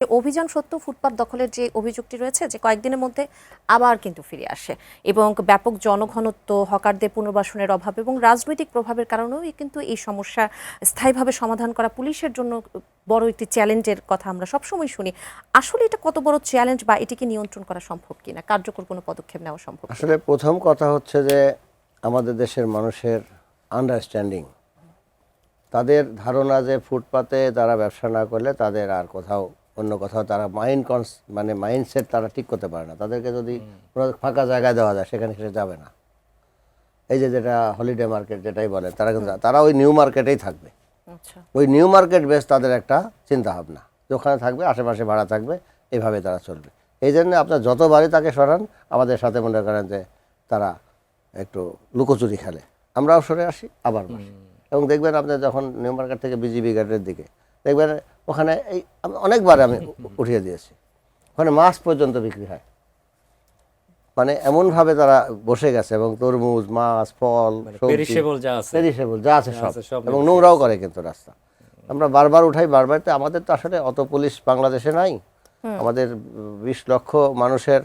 অভিযান সত্য ফুটপাত দখলের যে অভিযোগটি রয়েছে যে কয়েকদিনের মধ্যে আবার কিন্তু ফিরে আসে এবং ব্যাপক জনঘনত্ব, হকারদের পুনর্বাসনের অভাব এবং রাজনৈতিক প্রভাবের কারণেও কিন্তু এই সমস্যা স্থায়ীভাবে সমাধান করা পুলিশের জন্য বড় একটি চ্যালেঞ্জের কথা আমরা সবসময় শুনি। আসলে এটা কত বড় চ্যালেঞ্জ বা এটিকে নিয়ন্ত্রণ করা সম্ভব কিনা, কার্যকর কোনো পদক্ষেপ নেওয়া সম্ভব? আসলে প্রথম কথা হচ্ছে যে আমাদের দেশের মানুষের আন্ডারস্ট্যান্ডিং, তাদের ধারণা যে ফুটপাতে তারা ব্যবসা না করলে তাদের আর কোথাও অন্য কোথাও তারা মাইন্ডসেট তারা ঠিক করতে পারে না। তাদেরকে যদি কোনো ফাঁকা জায়গায় দেওয়া যায় সেখানে সে যাবে না। এই যে যেটা হলিডে মার্কেট যেটাই বলে, তারা ওই নিউ মার্কেটেই থাকবে। ওই নিউ মার্কেট বেশ তাদের একটা চিন্তা ভাবনা, ওখানে থাকবে, আশেপাশে ভাড়া থাকবে, এইভাবে তারা চলবে। এই জন্য আপনার যতবারই তাকে সরান, আমাদের সাথে মনে করেন যে তারা একটু লুকোচুরি খেলে, আমরাও সরে আসি আবার বসি। এবং দেখবেন আপনি যখন নিউ মার্কেট থেকে বিজিবি গেটের দিকে দেখবেন, ওখানে এই অনেকবার আমি উঠিয়ে দিয়েছি, ওখানে মাছ পর্যন্ত বিক্রি হয়। মানে এমনভাবে তারা বসে গেছে, এবং তরমুজ, মাছ, ফল, পেরিশেবল যা আছে সব, এবং নোংরাও করে কিন্তু রাস্তা। আমরা বারবার উঠাই, বারবারতে আমাদের তো আসলে অত পুলিশ বাংলাদেশে নাই। আমাদের 20 লক্ষ মানুষের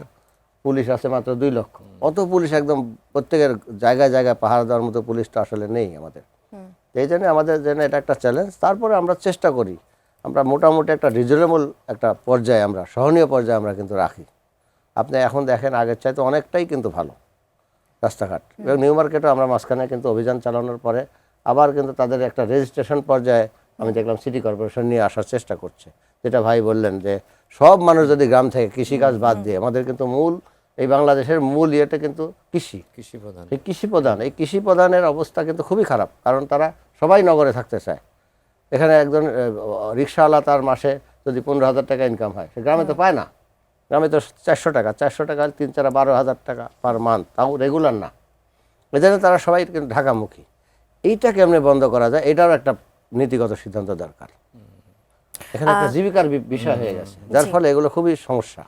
পুলিশ আছে মাত্র 2 লক্ষ। অত পুলিশ একদম প্রত্যেকের জায়গায় জায়গায় পাহারা দেওয়ার মতো পুলিশটা আসলে নেই আমাদের। এই জন্য আমাদের জন্য এটা একটা চ্যালেঞ্জ। তারপরে আমরা চেষ্টা করি, আমরা মোটামুটি একটা রিজনেবল একটা পর্যায়ে, আমরা সহনীয় পর্যায়ে আমরা কিন্তু রাখি। আপনি এখন দেখেন আগের চাইতে অনেকটাই কিন্তু ভালো রাস্তাঘাট। এবং নিউ মার্কেটও আমরা মাঝখানে কিন্তু অভিযান চালানোর পরে আবার কিন্তু তাদের একটা রেজিস্ট্রেশন পর্যায়ে আমি দেখলাম সিটি কর্পোরেশন নিয়ে আসার চেষ্টা করছে। যেটা ভাই বললেন যে সব মানুষ যদি গ্রাম থেকে কৃষিকাজ বাদ দিয়ে, আমাদের কিন্তু মূল এই বাংলাদেশের মূল ইয়েটা কিন্তু কৃষি প্রধান। এই কৃষি প্রধানের অবস্থা কিন্তু খুবই খারাপ, কারণ তারা সবাই নগরে থাকতে চায়। এখানে একজন রিক্সাওয়ালা তার মাসে যদি 15,000 টাকা ইনকাম হয়, সে গ্রামে তো পায় না। গ্রামে তো 400 টাকা 3, 4, 12,000 টাকা পার মান্থ, তাও রেগুলার না। এজন্য তারা সবাই কিন্তু ঢাকামুখী। এইটা কেমনে বন্ধ করা যায়, এটারও একটা নীতিগত সিদ্ধান্ত দরকার। এখানে একটা জীবিকার বিষয় হয়ে গেছে, যার ফলে এগুলো খুবই সমস্যা।